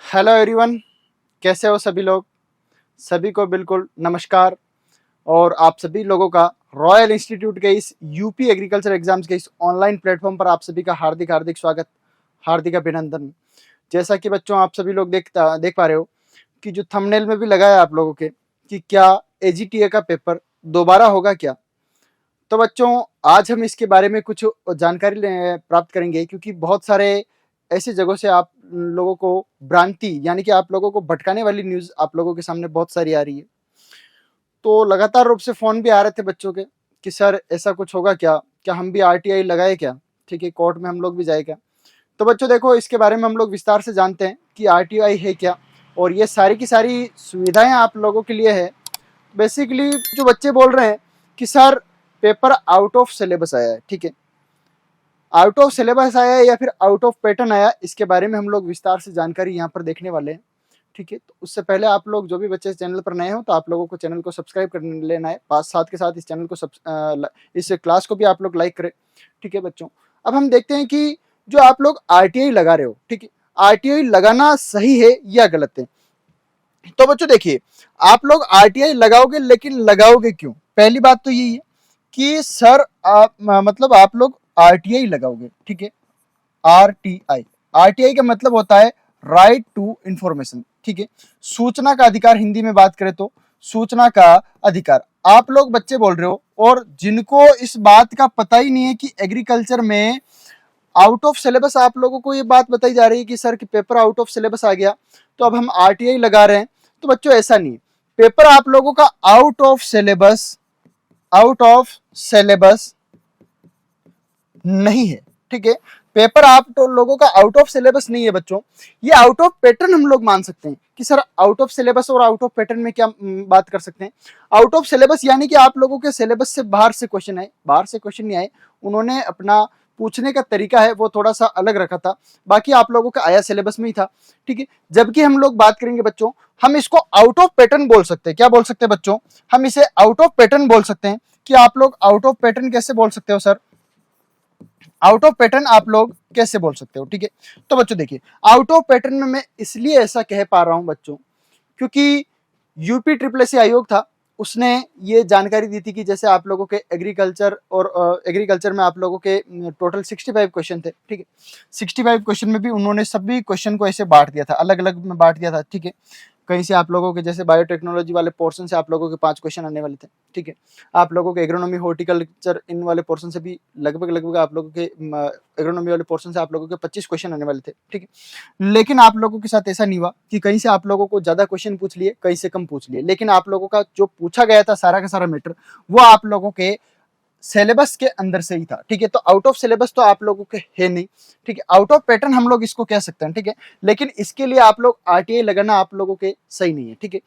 Hello everyone, कैसे हो सभी लोग। सभी को बिल्कुल नमस्कार। और आप सभी लोगों का रॉयल इंस्टीट्यूट के इस यूपी एग्रीकल्चर एग्जाम्स के इस ऑनलाइन प्लेटफॉर्म पर आप सभी का हार्दिक हार्दिक स्वागत, हार्दिक अभिनंदन। जैसा कि बच्चों आप सभी लोग देख पा रहे हो कि जो थंबनेल में भी लगा है आप लोगों के कि क्या एजीटीए का पेपर दोबारा होगा क्या। तो बच्चों आज हम इसके बारे में कुछ जानकारी प्राप्त करेंगे, क्योंकि बहुत सारे ऐसे जगहों से आप लोगों को भ्रांति यानी कि आप लोगों को भटकाने वाली न्यूज आप लोगों के सामने बहुत सारी आ रही है। तो लगातार रूप से फोन भी आ रहे थे बच्चों के कि सर ऐसा कुछ होगा क्या, क्या हम भी आरटीआई लगाए क्या, ठीक है, कोर्ट में हम लोग भी जाए क्या। तो बच्चों देखो, इसके बारे में हम लोग विस्तार से जानते हैं कि आरटीआई है क्या, और ये सारी की सारी सुविधाएं आप लोगों के लिए है। बेसिकली जो बच्चे बोल रहे हैं कि sir paper out of syllabus आया है, ठीक है, आउट ऑफ सिलेबस आया है या फिर आउट ऑफ पैटर्न आया, इसके बारे में हम लोग विस्तार से जानकारी यहाँ पर देखने वाले हैं, ठीक है। तो उससे पहले आप लोग जो भी बच्चे इस चैनल पर नए हो तो आप लोगों को चैनल को सब्सक्राइब कर लेना है, साथ के साथ इस चैनल को इस क्लास को भी आप लोग लाइक करें, ठीक है बच्चों। अब हम देखते हैं कि जो आप लोग आरटीआई लगा रहे हो, ठीक है, आरटीआई लगाना सही है या गलत है। तो बच्चों देखिए, आप लोग आरटीआई लगाओगे, लेकिन लगाओगे क्यों। पहली बात तो यही है कि सर मतलब आप लोग आरटीआई लगाओगे, ठीक है। आरटीआई आरटीआई का मतलब होता है राइट टू इंफॉर्मेशन, ठीक है, सूचना का अधिकार। हिंदी में बात करें तो सूचना का अधिकार। आप लोग बच्चे बोल रहे हो और जिनको इस बात का पता ही नहीं है कि एग्रीकल्चर में आउट ऑफ सिलेबस, आप लोगों को ये बात बताई जा रही है कि सर कि पेपर आउट ऑफ सिलेबस आ गया तो अब हम आरटीआई लगा रहे हैं। तो बच्चों ऐसा नहीं है, पेपर आप लोगों का आउट ऑफ सिलेबस नहीं है, ठीक है। पेपर आप तो लोगों का आउट ऑफ सिलेबस नहीं है बच्चों, ये आउट ऑफ पैटर्न हम लोग मान सकते हैं कि सर आउट ऑफ सिलेबस और आउट ऑफ पैटर्न में क्या बात कर सकते हैं। आउट ऑफ सिलेबस यानी कि आप लोगों के सिलेबस से बाहर से क्वेश्चन आए, बाहर से क्वेश्चन नहीं आए, उन्होंने अपना पूछने का तरीका है वो थोड़ा सा अलग रखा था, बाकी आप लोगों का आया सिलेबस में ही था, ठीक है। जबकि हम लोग बात करेंगे बच्चों, हम इसको आउट ऑफ पैटर्न बोल सकते हैं। क्या बोल सकते हैं बच्चों, हम इसे आउट ऑफ पैटर्न बोल सकते हैं। कि आप लोग आउट ऑफ पैटर्न कैसे बोल सकते हो सर, आउट ऑफ पैटर्न आप लोग कैसे बोल सकते हो, ठीक है। तो बच्चों देखिए, आउट ऑफ पैटर्न में मैं इसलिए ऐसा कह पा रहा हूं बच्चों, क्योंकि यूपी ट्रिपल एस आयोग था, उसने ये जानकारी दी थी कि जैसे आप लोगों के एग्रीकल्चर और एग्रीकल्चर में आप लोगों के टोटल 65 क्वेश्चन थे, ठीक है। 65 क्वेश्चन में भी उन्होंने सभी क्वेश्चन को ऐसे बांट दिया था, अलग अलग में बांट दिया था, ठीक है। कहीं से आप लोगों के जैसे बायोटेक्नोलॉजी वाले पोर्शन से आप लोगों के 5 क्वेश्चन आने वाले थे, ठीक है। आप लोगों के एग्रोनॉमी हॉर्टिकल्चर इन वाले पोर्शन से भी लगभग आप लोगों के एग्रोनॉमी वाले पोर्शन से आप लोगों के 25 क्वेश्चन आने वाले थे, ठीक है। लेकिन आप लोगों के साथ ऐसा नहीं हुआ कि कहीं से आप लोगों को ज्यादा क्वेश्चन पूछ लिए, कहीं से कम पूछ लिए, लेकिन आप लोगों का जो पूछा गया था सारा का सारा मैटर वो आप लोगों के सिलेबस के अंदर से ही था, ठीक है। तो आउट ऑफ सिलेबस तो आप लोगों के है नहीं, ठीक है। आउट ऑफ पैटर्न हम लोग इसको कह सकते हैं, ठीक है। लेकिन इसके लिए आप लोग आरटीआई लगाना आप लोगों के सही नहीं है, ठीक है।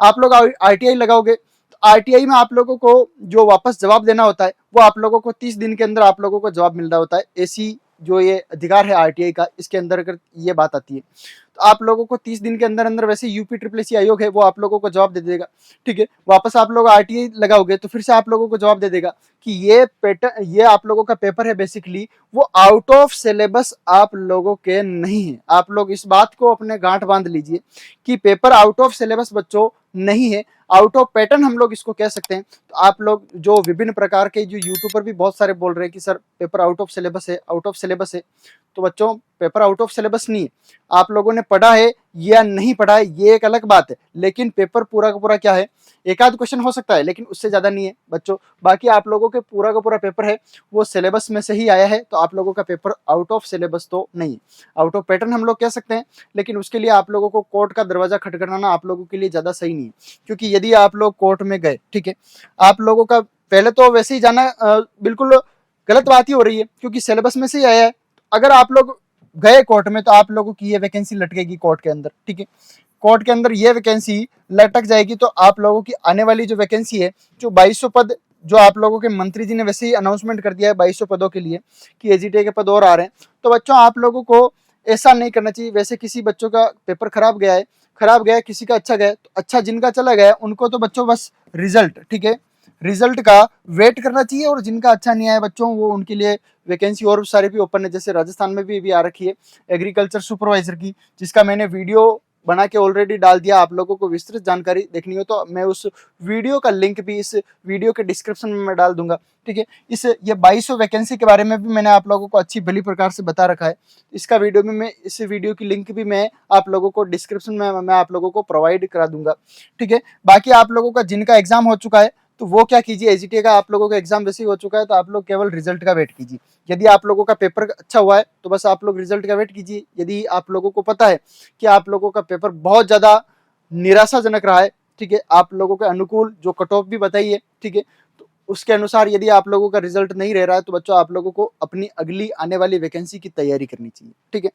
आप लोग आरटीआई लगाओगे तो आरटीआई में आप लोगों को जो वापस जवाब देना होता है वो आप लोगों को 30 दिन के अंदर आप लोगों को जवाब मिल रहा होता है। ऐसी जो ये अधिकार है आरटीआई का, इसके अंदर अगर ये बात आती है तो आप लोगों को 30 दिन के अंदर अंदर, वैसे यूपी ट्रिपल एस आयोग है वो आप लोगों को जवाब दे देगा, ठीक है। वापस आप लोग आरटीआई लगाओगे तो फिर से आप लोगों को जवाब दे देगा कि ये पैटर्न, ये आप लोगों का पेपर है बेसिकली वो आउट ऑफ सिलेबस आप लोगों के नहीं है। आप लोग इस बात को अपने गांठ बांध लीजिए कि पेपर आउट ऑफ सिलेबस बच्चों नहीं है, आउट ऑफ पैटर्न हम लोग इसको कह सकते हैं। तो आप लोग जो विभिन्न प्रकार के जो यूट्यूब पर भी बहुत सारे बोल रहे हैं कि sir paper out of syllabus है, आउट ऑफ सिलेबस है, तो बच्चों पेपर आउट ऑफ सिलेबस नहीं है। आप लोगों ने पढ़ा है या नहीं पढ़ा है ये एक अलग बात है, लेकिन पेपर पूरा का पूरा क्या है, एक आध क्वेश्चन हो सकता है लेकिन उससे ज्यादा नहीं है बच्चों। बाकी आप लोगों के पूरा का पूरा पेपर है वो सिलेबस में से ही आया है, तो आप लोगों का पेपर आउट ऑफ सिलेबस तो नहीं है। आउट ऑफ पैटर्न हम लोग कह सकते हैं, लेकिन उसके लिए आप लोगों को कोर्ट का दरवाजा खटखटाना आप लोगों के लिए ज्यादा सही नहीं है। क्योंकि यदि आप लोग कोर्ट में गए, ठीक है, आप लोगों का पहले तो वैसे ही जाना बिल्कुल गलत बात ही हो रही है, क्योंकि सिलेबस में से ही आया है। अगर आप लोग गए कोर्ट में तो आप लोगों की ये वैकेंसी लटकेगी कोर्ट के अंदर, ठीक है। कोर्ट के अंदर ये वैकेंसी लटक जाएगी तो आप लोगों की आने वाली जो वैकेंसी है, जो 2200 पद, जो आप लोगों के मंत्री जी ने वैसे ही अनाउंसमेंट कर दिया है 2200 पदों के लिए कि एजीटीए के पद और आ रहे हैं, तो बच्चों आप लोगों को ऐसा नहीं करना चाहिए। वैसे किसी बच्चों का पेपर खराब गया है, खराब गया, किसी का अच्छा गया, तो अच्छा जिनका चला गया उनको तो बच्चों बस रिजल्ट, ठीक है, रिजल्ट का वेट करना चाहिए। और जिनका अच्छा नहीं आया बच्चों, वो उनके लिए वैकेंसी और सारी भी ओपन है। जैसे राजस्थान में भी आ रखी है एग्रीकल्चर सुपरवाइजर की, जिसका मैंने वीडियो बना के ऑलरेडी डाल दिया। आप लोगों को विस्तृत जानकारी देखनी हो तो मैं उस वीडियो का लिंक भी इस वीडियो के डिस्क्रिप्शन में मैं डाल दूंगा, ठीक है। ये 2200 वैकेंसी के बारे में भी मैंने आप लोगों को अच्छी भली प्रकार से बता रखा है। इसका वीडियो में मैं इस वीडियो की लिंक भी मैं आप लोगों को डिस्क्रिप्शन में मैं आप लोगों को प्रोवाइड करा दूंगा, ठीक है। बाकी आप लोगों का जिनका एग्जाम हो चुका है तो वो क्या कीजिए, एजीटी का आप लोगों का एग्जाम वैसे ही हो चुका है तो आप लोग केवल रिजल्ट का वेट कीजिए। यदि आप लोगों का पेपर अच्छा हुआ है तो बस आप लोग रिजल्ट का वेट कीजिए। यदि आप लोगों को पता है कि आप लोगों का पेपर बहुत ज्यादा निराशाजनक रहा है, ठीक है, आप लोगों के अनुकूल जो कट ऑफ भी बताई है, ठीक है, तो उसके अनुसार यदि आप लोगों का रिजल्ट नहीं रह रहा है तो बच्चों आप लोगों को अपनी अगली आने वाली वैकेंसी की तैयारी करनी चाहिए, ठीक है।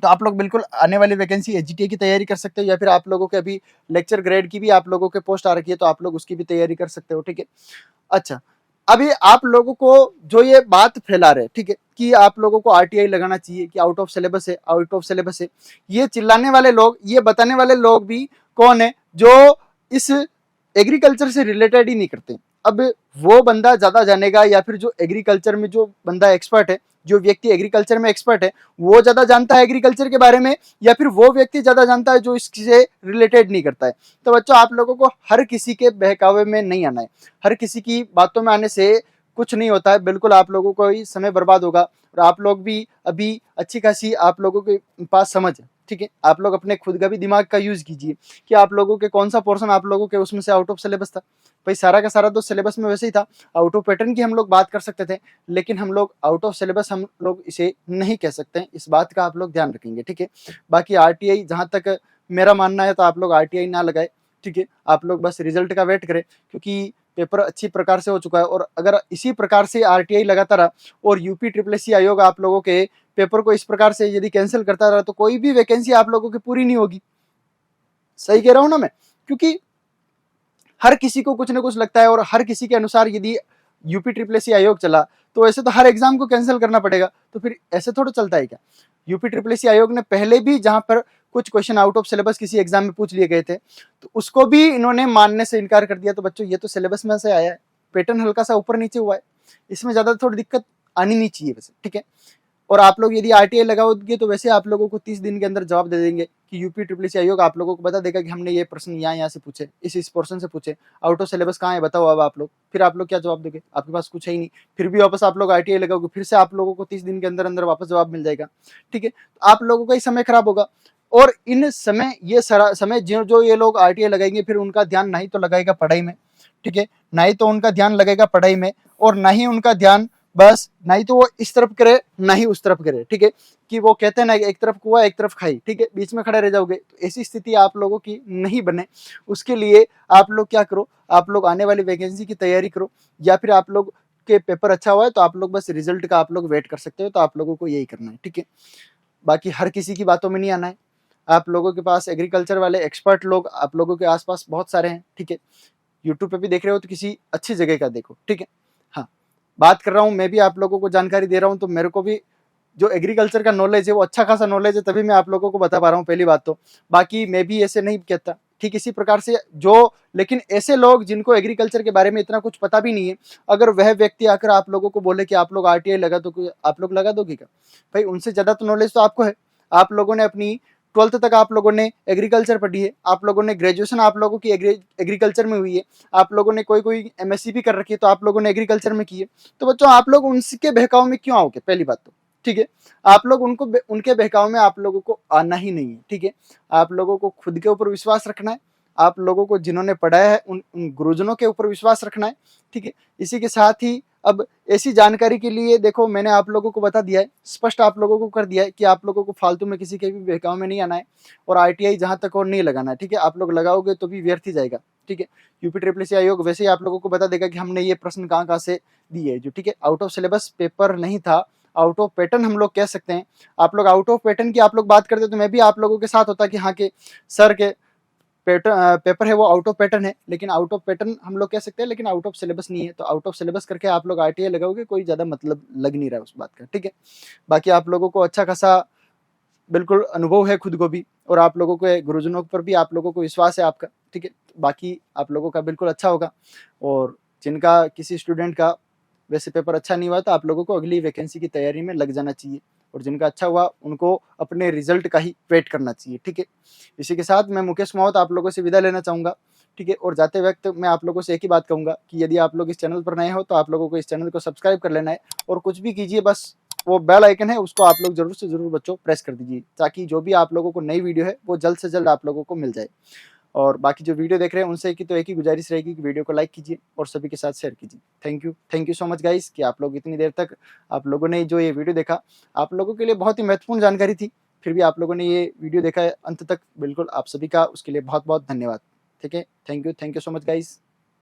तो आप लोग बिल्कुल आने वाली वैकेंसी एजीटीए की तैयारी कर सकते हो, या फिर आप लोगों के अभी लेक्चर ग्रेड की भी आप लोगों के पोस्ट आ रखी है तो आप लोग उसकी भी तैयारी कर सकते हो, ठीक है। अच्छा, अभी आप लोगों को जो ये बात फैला रहे, ठीक है, कि आप लोगों को आरटीआई लगाना चाहिए, कि आउट ऑफ सिलेबस है, आउट ऑफ सिलेबस है, ये चिल्लाने वाले लोग, ये बताने वाले लोग भी कौन है? जो इस एग्रीकल्चर से रिलेटेड ही नहीं करते। अब वो बंदा ज्यादा जानेगा, या फिर जो एग्रीकल्चर में जो बंदा एक्सपर्ट है, जो व्यक्ति एग्रीकल्चर में एक्सपर्ट है, वो ज्यादा जानता है एग्रीकल्चर के बारे में, या फिर वो व्यक्ति ज्यादा जानता है जो इससे रिलेटेड नहीं करता है? तो बच्चों आप लोगों को हर किसी के बहकावे में नहीं आना है, हर किसी की बातों में आने से कुछ नहीं होता है। बिल्कुल आप लोगों को ही समय बर्बाद होगा, और आप लोग भी अभी अच्छी खासी आप लोगों के पास समझ है, ठीक है। आप लोग अपने खुद का भी दिमाग का यूज कीजिए कि आप लोगों के कौन सा पोर्शन आप लोगों के उसमें से आउट ऑफ सिलेबस था। भाई सारा का सारा तो सिलेबस में वैसे ही था, आउट ऑफ पैटर्न की हम लोग बात कर सकते थे, लेकिन हम लोग आउट ऑफ सिलेबस हम लोग इसे नहीं कह सकते हैं। इस बात का आप लोग ध्यान रखेंगे, ठीक है। बाकी आरटीआई जहां तक मेरा मानना है तो आप लोग आरटीआई ना लगाए, ठीक है। आप लोग बस रिजल्ट का वेट करें, क्योंकि पेपर अच्छी प्रकार से हो चुका है। और अगर इसी प्रकार से आरटीआई लगाता रहा और यूपी ट्रिपल एस सी आयोग आप लोगों के पेपर को इस प्रकार से यदि कैंसिल करता रहा तो कोई भी वैकेंसी आप लोगों की पूरी नहीं होगी। सही कह रहा हूं ना मैं? क्योंकि हर किसी को कुछ ना कुछ लगता है, और हर किसी के अनुसार यदि यूपी ट्रिपल एस सी आयोग चला तो ऐसे तो हर एग्जाम को कैंसिल करना पड़ेगा। तो फिर ऐसे थोड़ा चलता है क्या? यूपी ट्रिपल एस सी आयोग ने पहले भी जहां पर कुछ क्वेश्चन आउट ऑफ सिलेबस किसी एग्जाम में पूछ लिए गए थे तो उसको भी इन्होंने मानने से इनकार कर दिया। तो बच्चों ये तो सिलेबस में से आया है, पैटर्न हल्का सा ऊपर नीचे हुआ है, इसमें ज्यादा थोड़ी दिक्कत आनी नहीं चाहिए वैसे, ठीक है। और आप लोग यदि आरटीआई लगाओगे तो वैसे आप लोगों को 30 दिन के अंदर जवाब दे देंगे कि यूपी ट्रिपल एस सी आयोग आप लोगों को बता देगा कि हमने ये प्रश्न यहाँ से पूछे, इस पोर्शन से पूछे, आउट ऑफ सिलेबस कहाँ है बताओ। अब आप लोग फिर आप लोग क्या जवाब दोगे? आपके पास कुछ है ही नहीं। फिर भी वापस आप लोग आरटीआई लगाओगे, फिर से आप लोगों को 30 दिन के अंदर अंदर वापस जवाब मिल जाएगा, ठीक है। तो आप लोगों का ही समय खराब होगा। और इन समय ये सारा समय जो ये लोग आरटीआई लगाएंगे फिर उनका ध्यान ना ही तो लगाएगा पढ़ाई में, ठीक है, ना ही तो उनका ध्यान लगेगा पढ़ाई में, और ना ही उनका ध्यान बस ना ही तो वो इस तरफ करे ना ही उस तरफ करे, ठीक है। कि वो कहते हैं ना एक तरफ कुआ एक तरफ खाई, ठीक है, बीच में खड़े रह जाओगे। तो ऐसी स्थिति आप लोगों की नहीं बने, उसके लिए आप लोग क्या करो, आप लोग आने वाली वैकेंसी की तैयारी करो, या फिर आप लोग के पेपर अच्छा हुआ है तो आप लोग बस रिजल्ट का आप लोग वेट कर सकते हो। तो आप लोगों को यही करना है, ठीक है। बाकी हर किसी की बातों में नहीं आना है। आप लोगों के पास एग्रीकल्चर वाले एक्सपर्ट लोग आप लोगों के आसपास बहुत सारे हैं, ठीक है। यूट्यूब पे भी देख रहे हो तो किसी अच्छी जगह का देखो, ठीक है। हाँ, बात कर रहा हूँ मैं भी आप लोगों को जानकारी दे रहा हूँ तो मेरे को भी जो एग्रीकल्चर का नॉलेज है वो अच्छा खासा नॉलेज है, तभी मैं आप लोगों को बता पा रहा हूँ पहली बात तो। बाकी मैं भी ऐसे नहीं कहता, ठीक इसी प्रकार से जो, लेकिन ऐसे लोग जिनको एग्रीकल्चर के बारे में इतना कुछ पता भी नहीं है, अगर वह व्यक्ति आकर आप लोगों को बोले कि आप लोग आरटीआई लगा दो, आप लोग लगा दोगे क्या? भाई उनसे ज्यादा तो नॉलेज तो आपको है। आप लोगों ने अपनी 12th तक आप लोगों ने एग्रीकल्चर पढ़ी है, आप लोगों ने ग्रेजुएशन आप लोगों की एग्रीकल्चर में हुई है, आप लोगों ने कोई एमएससी भी कर रखी है तो आप लोगों ने एग्रीकल्चर में की है। तो बच्चों आप लोग उनके बहकाव में क्यों आओगे? पहली बात तो, ठीक है, आप लोग उनके बहकाव में आप लोगों को आना ही नहीं है, ठीक है। आप लोगों को खुद के ऊपर विश्वास रखना है, आप लोगों को जिन्होंने पढ़ाया है उन गुरुजनों के ऊपर विश्वास रखना है, ठीक है। इसी के साथ ही अब ऐसी जानकारी के लिए देखो मैंने आप लोगों को बता दिया है, स्पष्ट आप लोगों को कर दिया है कि आप लोगों को फालतू में किसी के भी बहकाव में नहीं आना है, और आरटीआई जहां तक और नहीं लगाना है, ठीक है। आप लोग लगाओगे तो भी व्यर्थ ही जाएगा, ठीक है। यूपी ट्रिपल एस सी आयोग वैसे ही आप लोगों को बता देगा कि हमने ये प्रश्न कहाँ से दिए है, जो ठीक है आउट ऑफ सिलेबस पेपर नहीं था, आउट ऑफ पैटर्न हम लोग कह सकते हैं। आप लोग आउट ऑफ पैटर्न की आप लोग बात करते तो मैं भी आप लोगों के साथ होता कि हाँ के सर के पेपर है वो आउट ऑफ पैटर्न है, लेकिन आउट ऑफ पैटर्न हम लोग कह सकते हैं, लेकिन आउट ऑफ सिलेबस नहीं है। तो आउट ऑफ सिलेबस करके आप लोग आरटीआई लगाओगे, कोई ज्यादा मतलब लग नहीं रहा है उस बात का, ठीक है। बाकी आप लोगों को अच्छा खासा बिल्कुल अनुभव है खुद को भी, और आप लोगों के गुरुजनों पर भी आप लोगों को विश्वास है आपका, ठीक है। बाकी आप लोगों का बिल्कुल अच्छा होगा। और जिनका किसी स्टूडेंट का वैसे पेपर अच्छा नहीं हुआ तो आप लोगों को अगली वैकेंसी की तैयारी में लग जाना चाहिए। और जिनका अच्छा हुआ उनको अपने रिजल्ट का ही वेट करना चाहिए। ठीक है, इसी के साथ मैं मुकेश मावत आप लोगों से विदा लेना चाहूँगा। ठीक है, और जाते वक्त मैं आप लोगों से एक ही बात कहूँगा कि यदि आप लोग इस चैनल पर नए हो तो आप लोगों को इस चैनल को सब्सक्राइब कर लेना है, और कुछ भी कीजिए बस वो बेल आइकन है उसको आप लोग जरूर से जरूर बच्चों प्रेस कर दीजिए, ताकि जो भी आप लोगों को नई वीडियो है वो जल्द से जल्द आप लोगों को मिल जाए। और बाकी जो वीडियो देख रहे हैं उनसे की तो एक ही गुजारिश रहेगी कि वीडियो को लाइक कीजिए और सभी के साथ शेयर कीजिए। Thank you so much guys कि आप लोग इतनी देर तक आप लोगों ने जो ये वीडियो देखा, आप लोगों के लिए बहुत ही महत्वपूर्ण जानकारी थी, फिर भी आप लोगों ने ये वीडियो देखा है अंत तक, बिल्कुल आप सभी का उसके लिए बहुत बहुत धन्यवाद। ठीक है, thank you so much guys.